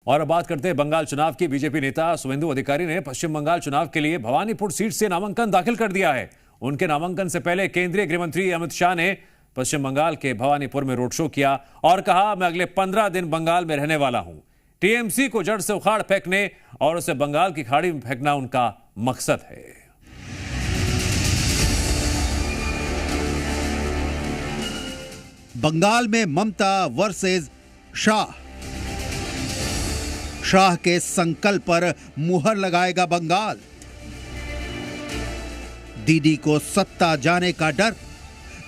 और अब बात करते हैं बंगाल चुनाव की। बीजेपी नेता शुवेंदु अधिकारी ने पश्चिम बंगाल चुनाव के लिए भवानीपुर सीट से नामांकन दाखिल कर दिया है। उनके नामांकन से पहले केंद्रीय गृह मंत्री अमित शाह ने पश्चिम बंगाल के भवानीपुर में रोड शो किया और कहा, मैं अगले 15 दिन बंगाल में रहने वाला हूं। टीएमसी को जड़ से उखाड़ फेंकने और उसे बंगाल की खाड़ी में फेंकना उनका मकसद है। बंगाल में ममता वर्सेस शाह। शाह के संकल्प पर मुहर लगाएगा बंगाल। दीदी को सत्ता जाने का डर।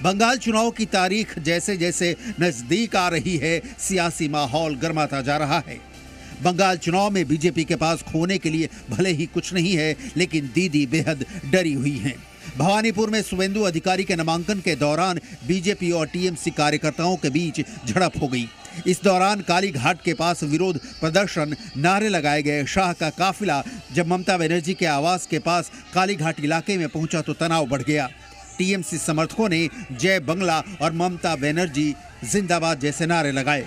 बंगाल चुनाव की तारीख जैसे जैसे नजदीक आ रही है, सियासी माहौल गर्माता जा रहा है। बंगाल चुनाव में बीजेपी के पास खोने के लिए भले ही कुछ नहीं है, लेकिन दीदी बेहद डरी हुई हैं। भवानीपुर में शुवेंदु अधिकारी के नामांकन के दौरान बीजेपी और टीएमसी कार्यकर्ताओं के बीच झड़प हो गई। इस दौरान काली घाट के पास विरोध प्रदर्शन, नारे लगाए गए। शाह का काफिला जब ममता बनर्जी के आवास के पास काली घाट इलाके में पहुंचा तो तनाव बढ़ गया। टीएमसी समर्थकों ने जय बंगला और ममता बनर्जी जिंदाबाद जैसे नारे लगाए।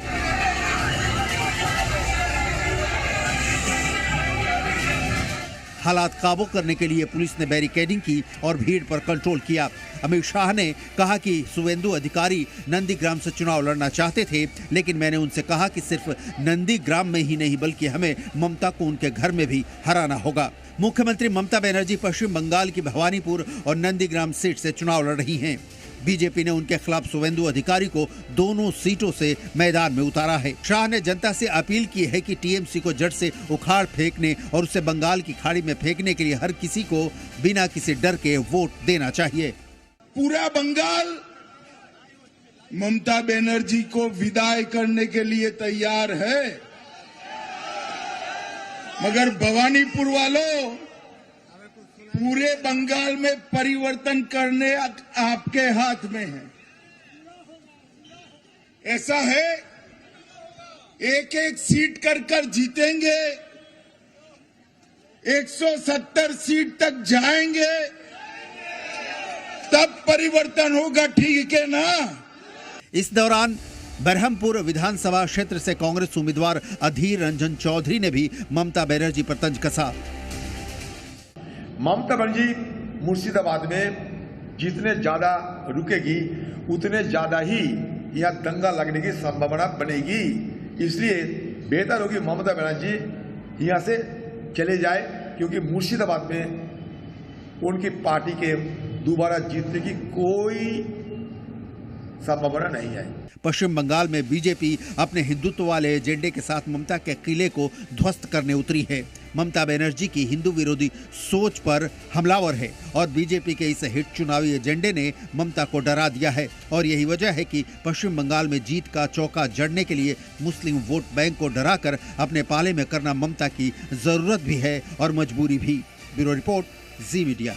हालात काबू करने के लिए पुलिस ने बैरिकेडिंग की और भीड़ पर कंट्रोल किया। अमित शाह ने कहा कि शुवेंदु अधिकारी नंदीग्राम से चुनाव लड़ना चाहते थे, लेकिन मैंने उनसे कहा कि सिर्फ नंदीग्राम में ही नहीं बल्कि हमें ममता को उनके घर में भी हराना होगा। मुख्यमंत्री ममता बनर्जी पश्चिम बंगाल की भवानीपुर और नंदीग्राम सीट से चुनाव लड़ रही हैं। बीजेपी ने उनके खिलाफ शुवेंदु अधिकारी को दोनों सीटों से मैदान में उतारा है। शाह ने जनता से अपील की है कि टीएमसी को जड़ से उखाड़ फेंकने और उसे बंगाल की खाड़ी में फेंकने के लिए हर किसी को बिना किसी डर के वोट देना चाहिए। पूरा बंगाल ममता बनर्जी को विदाई करने के लिए तैयार है, मगर भवानीपुर वालों, पूरे बंगाल में परिवर्तन करने आपके हाथ में है। ऐसा है, एक एक सीट कर जीतेंगे, 170 सीट तक जाएंगे, तब परिवर्तन होगा, ठीक है ना। इस दौरान बरहमपुर विधानसभा क्षेत्र से कांग्रेस उम्मीदवार अधीर रंजन चौधरी ने भी ममता बनर्जी पर तंज कसा। ममता बनर्जी मुर्शिदाबाद में जितने ज्यादा रुकेगी उतने ज्यादा ही यहाँ दंगा लगने की संभावना बनेगी। इसलिए बेहतर होगी ममता बनर्जी यहाँ से चले जाए, क्योंकि मुर्शिदाबाद में उनकी पार्टी के दोबारा जीतने की कोई संभावना नहीं है। पश्चिम बंगाल में बीजेपी अपने हिंदुत्व वाले एजेंडे के साथ ममता के किले को ध्वस्त करने उतरी है। ममता बनर्जी की हिंदू विरोधी सोच पर हमलावर है और बीजेपी के इस हिट चुनावी एजेंडे ने ममता को डरा दिया है। और यही वजह है कि पश्चिम बंगाल में जीत का चौका जड़ने के लिए मुस्लिम वोट बैंक को डराकर अपने पाले में करना ममता की जरूरत भी है और मजबूरी भी। ब्यूरो रिपोर्ट, जी मीडिया।